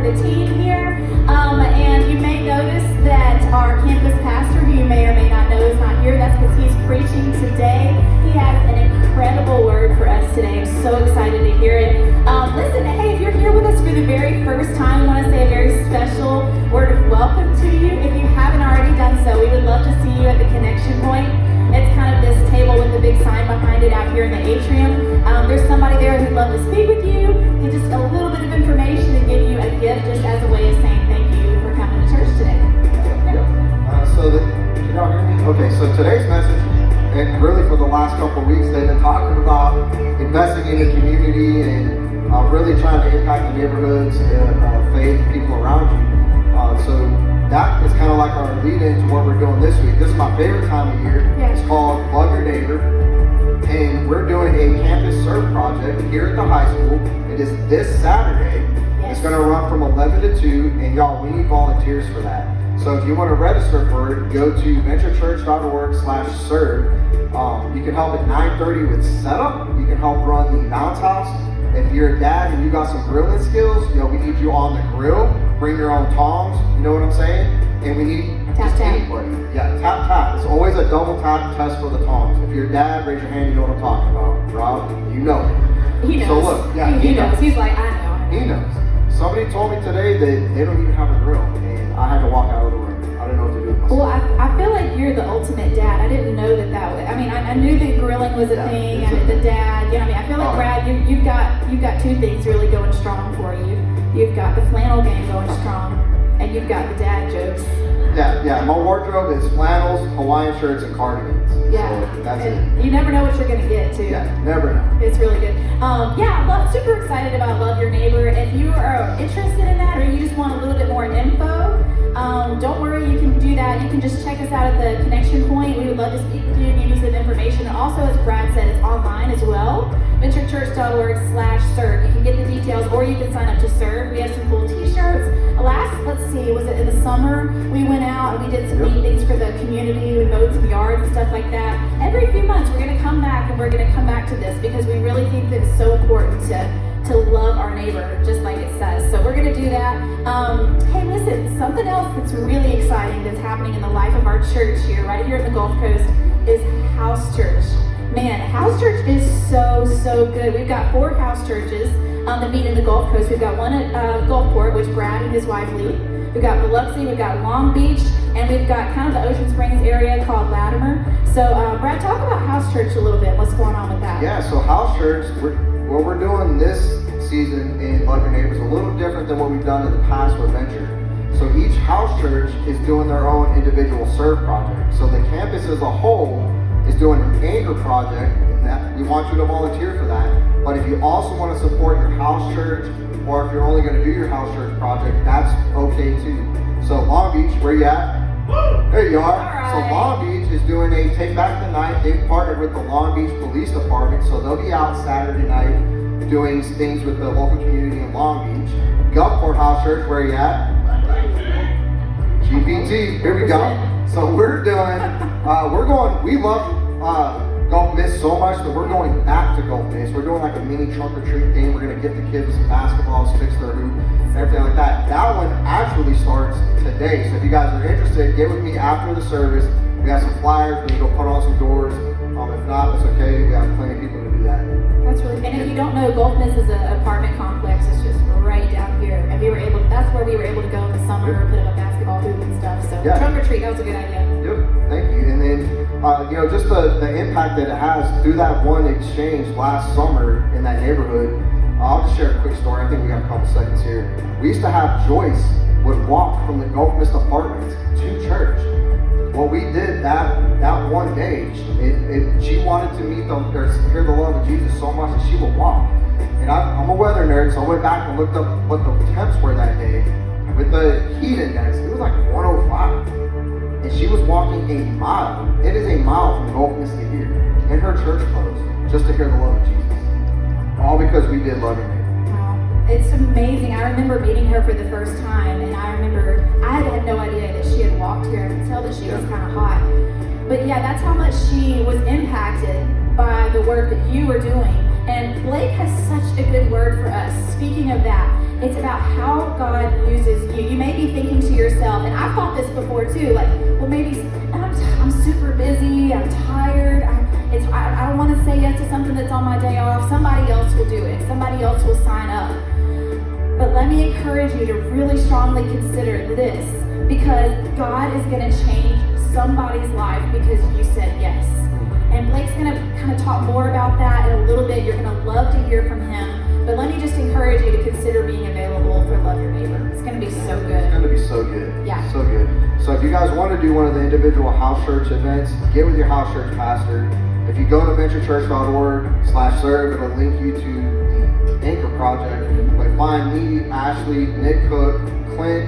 support the team here. And you may notice that our campus pastor, who you may or may not know is not here, that's because he's preaching today. He has an incredible word for us today. I'm so excited to hear it. Listen, hey, if you're here with us for the very first time, I want to say a very special word of welcome to you. If you haven't already done so, we would love to see you at the Connection Point. It's kind of this table with a big sign behind it out here in the atrium. There's somebody there who'd love to speak with you, get just a little bit of information and give you a gift just as a way of saying thank you for coming to church today. Can y'all hear me? Okay, so today's message, and really for the last couple of weeks, they've been talking about investing in the community and really trying to impact the neighborhoods, faith, people around you. So that is kind of like our lead into what we're doing this week. This is my favorite time of year. Yes. It's called Love Your Neighbor. And we're doing a campus serve project here at the high school. It is this Saturday. Yes. It's going to run from 11 to 2. And y'all, we need volunteers for that. So if you want to register for it, go to venturechurch.org/serve. You can help at 9:30 with setup. You can help run the bounce house. If you're a dad and you got some grilling skills, we need you on the grill. Bring your own tongs, you know what I'm saying? And we need Tap, tap. anybody. Yeah, tap, tap. It's always a double tap test for the tongs. If you're a dad, raise your hand, you know what I'm talking about. Rob, you know it. He knows. So look, yeah, he knows. He's like, I know. He knows. Somebody told me today that they don't even have a grill, and I had to walk out of the room. I didn't know what to do with myself. Well, I feel like you're the ultimate dad. I didn't know that was. I mean, I knew that grilling was a thing, and the dad. You know, I feel like Brad, you've got two things really going strong for you. You've got the flannel game going strong, and you've got the dad jokes. Yeah. My wardrobe is flannels, Hawaiian shirts, and cardigans. Yeah, so that's and it. You never know what you're gonna get too. Yeah, never know. It's really good. Super excited about Love Your Neighbor. If you are interested in that, or you just want a little bit more info, don't worry, you can do that. You can just check us out at the Connection Point. We would love to speak with you, give you some information. And also, as Brad said, it's online as well. venturechurch.org/serve. You can get the details, or you can sign up to serve. We have some cool t-shirts. Was it in the summer? We went out and we did some neat things for the community. We mowed some yards and stuff like that. Every few months, we're going to come back and we're going to come back to this because we really think that it's so important to love our neighbor, just like it says. So we're going to do that. Hey, listen, something else that's really exciting that's happening in the life of our church here, right here in the Gulf Coast, is House Church. Man, House Church is so good. We've got 4 house churches that meet in the Gulf Coast. We've got one at Gulfport, which Brad and his wife lead. We've got Biloxi, we've got Long Beach, and we've got kind of the Ocean Springs area called Latimer. So, Brad, talk about House Church a little bit. What's going on with that? Yeah, so House Church, what we're doing this season in Love Your Neighbor is a little different than what we've done in the past with Venture. So each house church is doing their own individual serve project. So the campus as a whole is doing an anchor project, and that we want you to volunteer for that. But if you also want to support your house church, or if you're only going to do your house church project, that's okay too. So Long Beach, where you at? There you are. Right. So Long Beach is doing a Take Back the Night. They've partnered with the Long Beach Police Department, so they'll be out Saturday night doing things with the local community in Long Beach. Gulfport House Church, where you at? GPT, here we go. So we're doing, we love Gulf Miss so much that we're going back to Gulf Miss. We're doing like a mini trunk or treat thing. We're gonna get the kids some basketballs, fix their hoop, everything like that. That one actually starts today. So if you guys are interested, get with me after the service. We have some flyers, we can go put on some doors. If not, it's okay. We have plenty of people to do that. That's really, and if you don't know, Gulf Miss is an apartment complex. It's just right down here. And that's where we were able to go in the summer, put up a basketball hoop and stuff. So trunk or treat, that was a good idea. Yep, thank you. And then, just the impact that it has through that one exchange last summer in that neighborhood. I'll just share a quick story. I think we got a couple seconds here. We used to have Joyce would walk from the Gulf Mist apartments to church. Well, we did that one day. She wanted to hear the love of Jesus so much that she would walk. And I'm a weather nerd, so I went back and looked up what the temps were that day. With the heat index, it was like 105. And she was walking a mile. It is a mile from Gulf Mist to here. In her church clothes, just to hear the love of Jesus. All because we did love her. It's amazing. I remember meeting her for the first time, and I remember I had no idea that she had walked here. I could tell that she was kind of hot. But yeah, that's how much she was impacted by the work that you were doing. And Blake has such a good word for us. Speaking of that, It's about how God uses you. You may be thinking to yourself, and I've thought this before too, like, well, maybe I'm super busy, I'm tired, I don't want to say yes to something that's on my day off. Somebody else will do it. Somebody else will sign up. But let me encourage you to really strongly consider this, because God is going to change somebody's life because you said yes. And Blake's going to kind of talk more about that in a little bit. You're going to love to hear from him. But let me just encourage you to consider being available for Love Your Neighbor. It's going to be so good. It's going to be so good. Yeah. So good. So if you guys want to do one of the individual house church events, get with your house church pastor. If you go to venturechurch.org/serve, it'll link you to the Anchor Project. Like find me, Ashley, Nick Cook, Clint,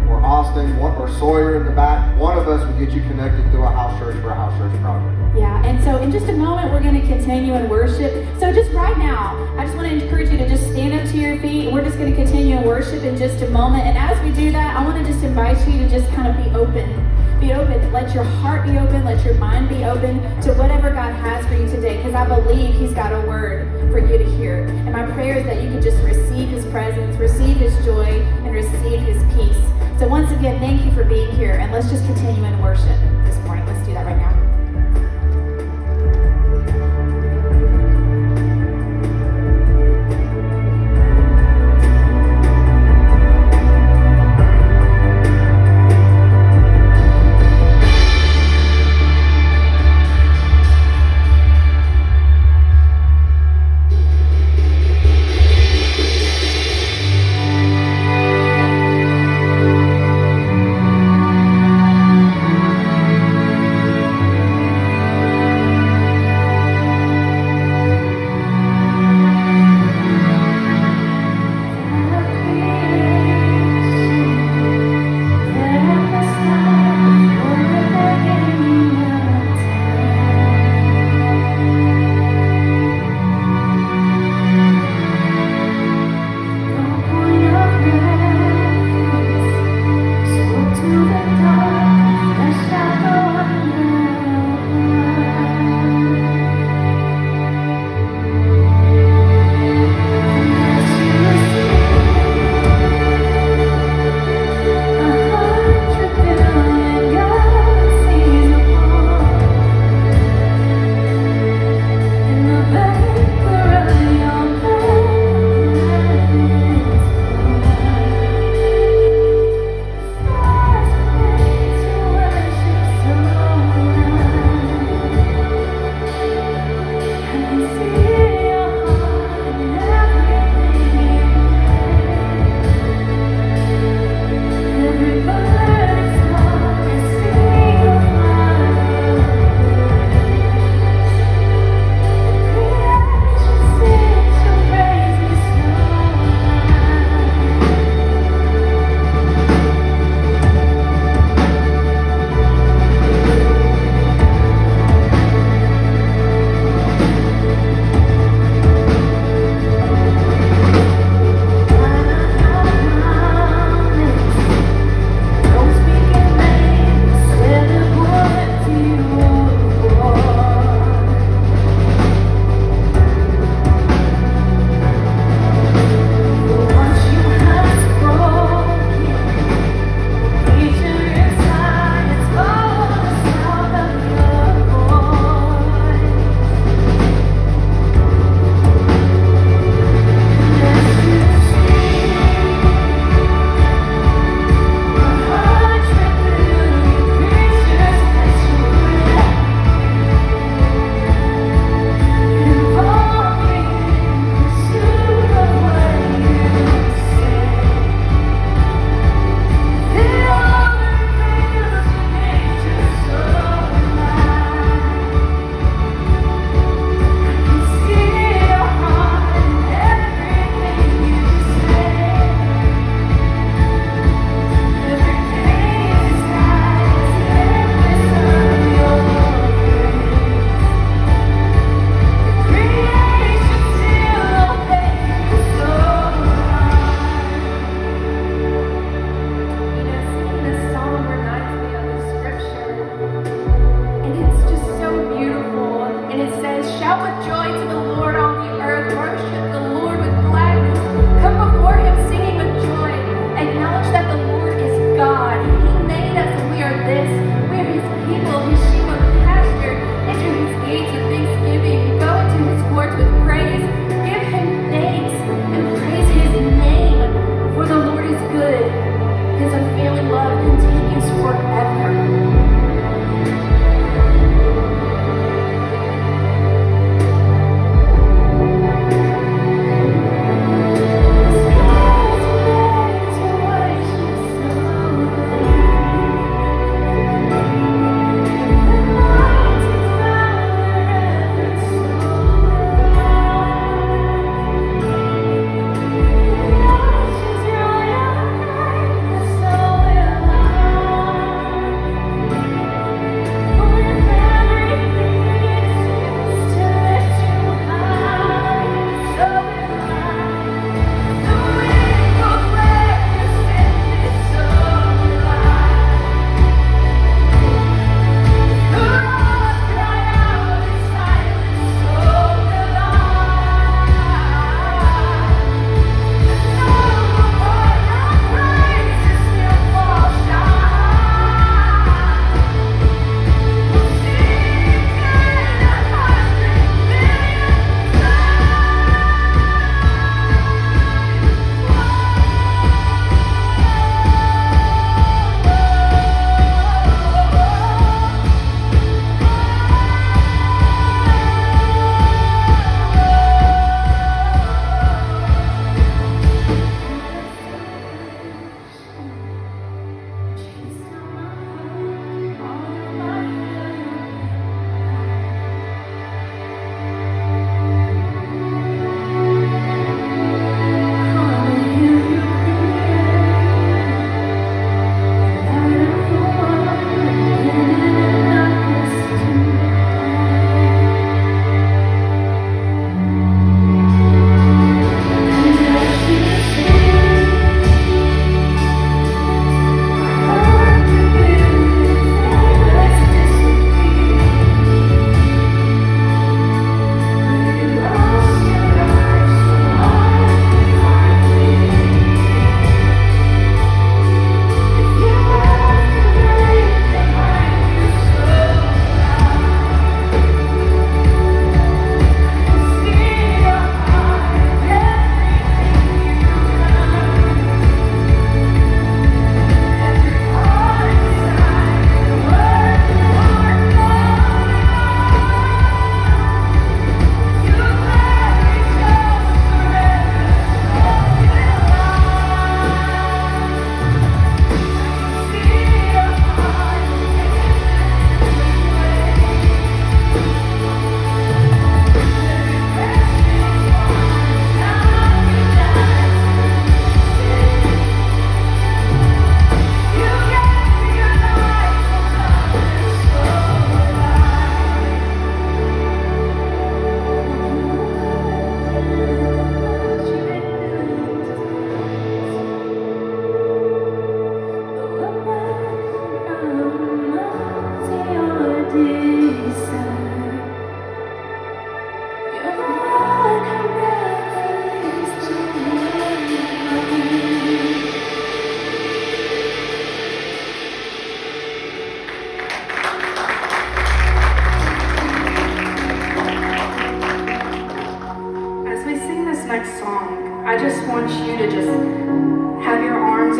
or Austin, or Sawyer in the back. One of us will get you connected through a house church for a house church project. Yeah, and so in just a moment, we're going to continue in worship. So just right now, I just want to encourage you to just stand up to your feet, and we're just going to continue in worship in just a moment. And as we do that, I want to just invite you to just kind of be open. Be open. Let your heart be open. Let your mind be open to whatever God has for you today, because I believe He's got a word for you to hear. And my prayer is that you can just receive His presence, receive His joy, and receive His peace. So once again, thank you for being here, and let's just continue in worship this morning. Let's do that right now.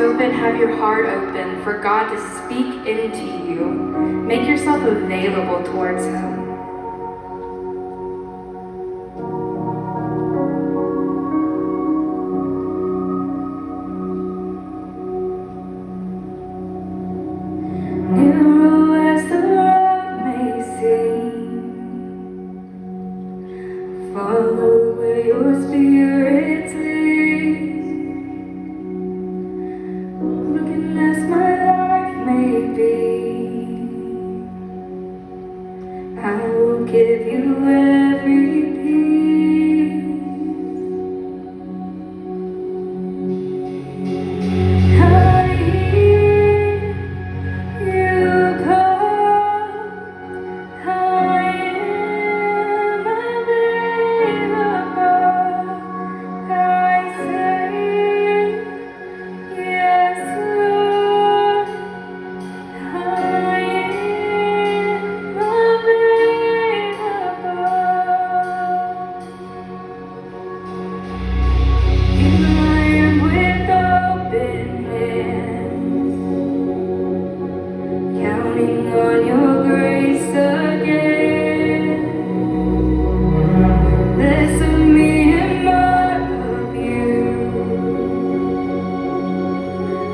open, have your heart open for God to speak into you. Make yourself available towards Him. Narrow as the road may seem, follow where your spirit leads. Broken as my life may be, I will give you every piece. I hear you call, I am available. I say, yes, Lord, I am available. Here I am with open hands, counting on your grace again. Less of me and more of you.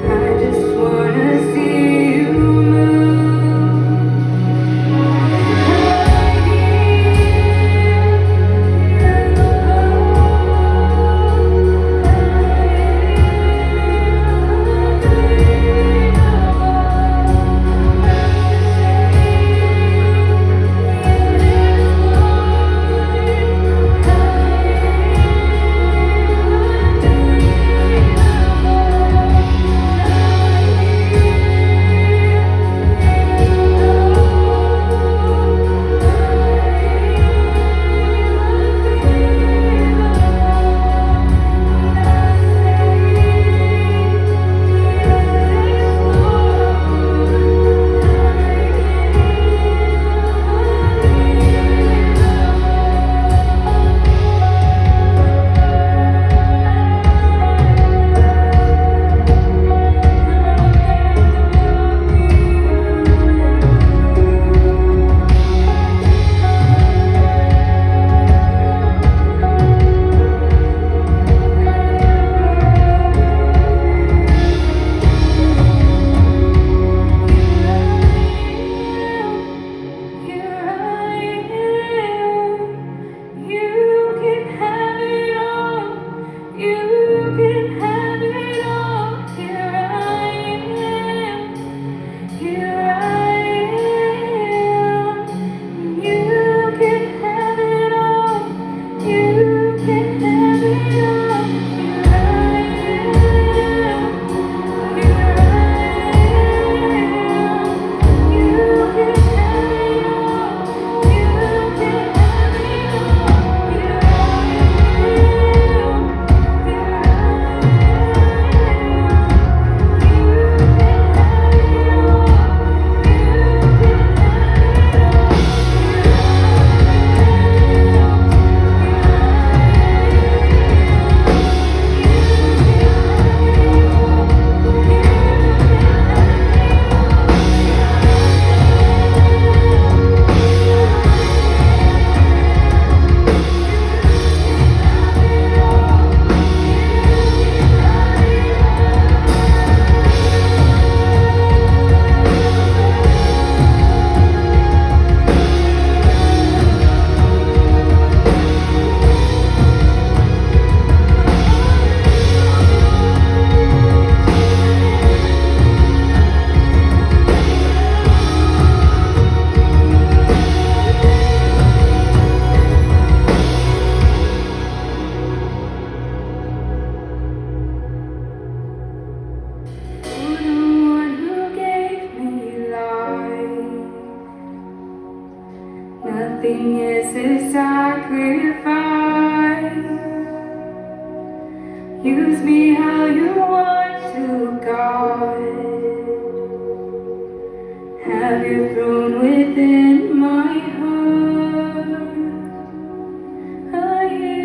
I just wanna see you move. I Nothing is a sacrifice. Use me how you want to, God. Have your throne within my heart. I hear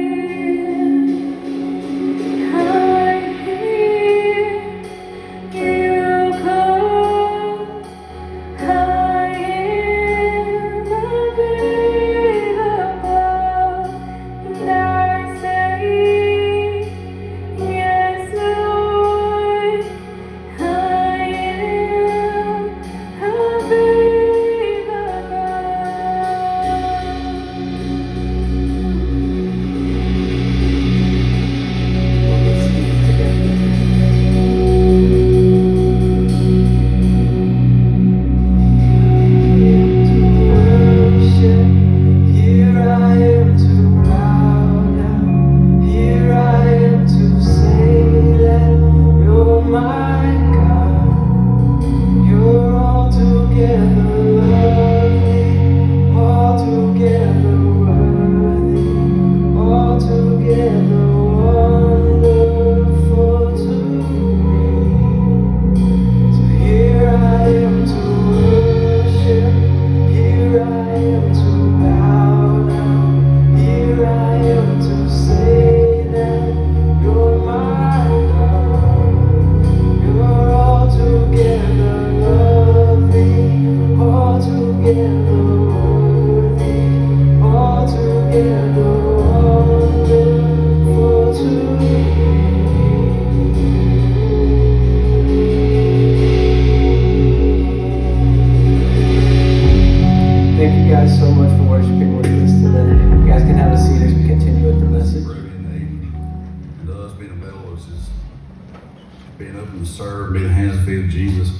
being open to serve, be the hands and feet of Jesus.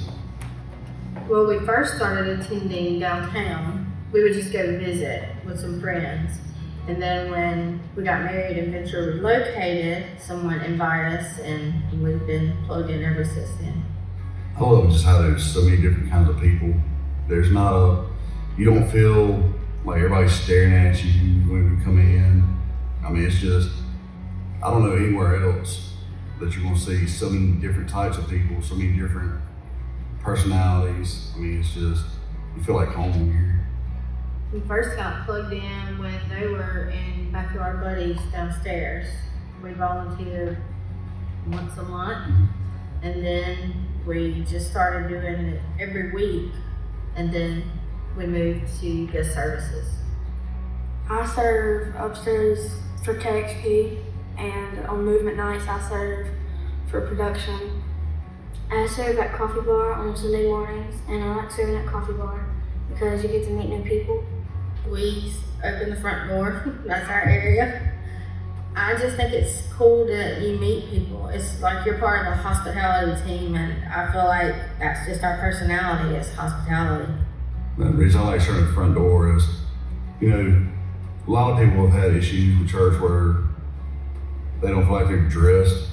Well, we first started attending downtown. We would just go visit with some friends. And then when we got married and Venture relocated, someone invited us and we've been plugged in ever since then. I love just how there's so many different kinds of people. There's you don't feel like everybody's staring at you when you come in. I mean, it's just, I don't know anywhere else that you're gonna see so many different types of people, so many different personalities. I mean, it's just, you feel like home here. We first got plugged in when they were in Backyard Buddies downstairs. We volunteered once a month, and then we just started doing it every week, and then we moved to guest services. I serve upstairs for KXP, and on movement nights I serve for production. I serve at Coffee Bar on Sunday mornings, and I like serving at Coffee Bar because you get to meet new people. We open the front door, that's our area. I just think it's cool that you meet people. It's like you're part of the hospitality team, and I feel like that's just our personality is hospitality. The reason I like serving at the front door is, you know, a lot of people have had issues with church where they don't feel like they're dressed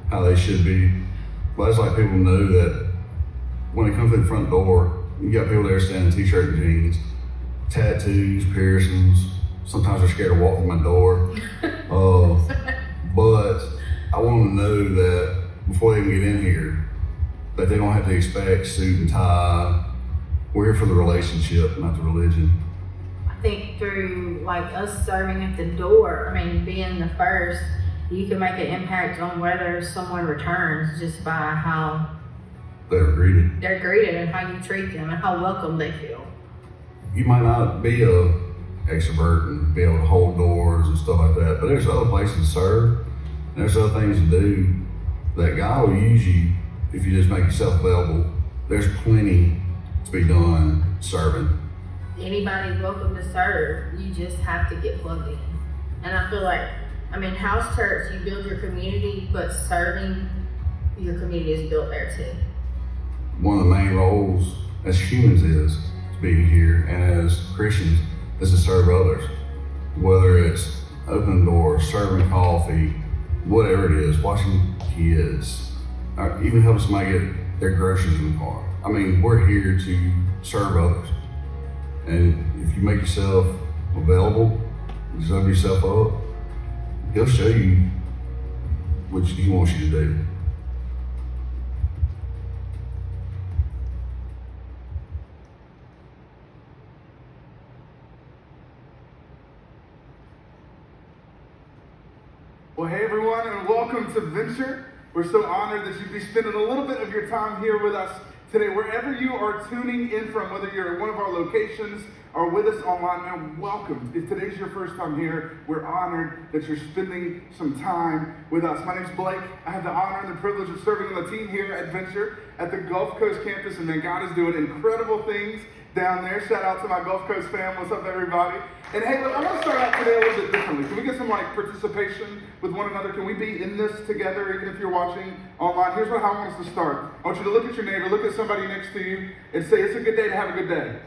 how they should be. But it's like people know that when they come through the front door, you got people there standing in t-shirt and jeans, tattoos, piercings. Sometimes they're scared to walk through my door. But I want them to know that before they even get in here, that they don't have to expect suit and tie. We're here for the relationship, not the religion. I think through like us serving at the door, I mean, being the first, you can make an impact on whether someone returns just by how They're greeted. they're greeted and how you treat them and how welcome they feel. You might not be a extrovert and be able to hold doors and stuff like that, but there's other places to serve, and there's other things to do that God will use you if you just make yourself available. There's plenty to be done serving. Anybody's welcome to serve. You just have to get plugged in. And I feel like, I mean, house church, you build your community, but serving your community is built there too. One of the main roles as humans is to be here, and as Christians is to serve others. Whether it's opening doors, serving coffee, whatever it is, watching kids, or even helping somebody get their groceries in the car. I mean, we're here to serve others. And if you make yourself available, just open yourself up, He'll show you what He wants you to do. Well, hey everyone, and welcome to Venture. We're so honored that you'd be spending a little bit of your time here with us today. Wherever you are tuning in from, whether you're at one of our locations or with us online, man, welcome. If today's your first time here, we're honored that you're spending some time with us. My name's Blake. I have the honor and the privilege of serving on the team here at Venture at the Gulf Coast campus, and man, God is doing incredible things down there. Shout out to my Gulf Coast fam. What's up, everybody? And hey, look, I want to start out today a little bit differently. Can we get some participation with one another? Can we be in this together, even if you're watching online? Here's how I want us to start. I want you to look at your neighbor, look at somebody next to you, and say, it's a good day to have a good day.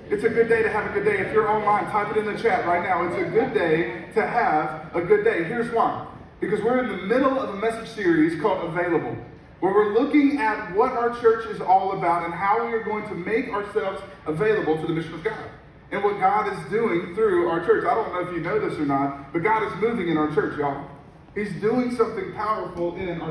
It's a good day to have a good day. If you're online, type it in the chat right now. It's a good day to have a good day. Here's why. Because we're in the middle of a message series called Available, where we're looking at what our church is all about and how we are going to make ourselves available to the mission of God and what God is doing through our church. I don't know if you know this or not, but God is moving in our church, y'all. He's doing something powerful in our church.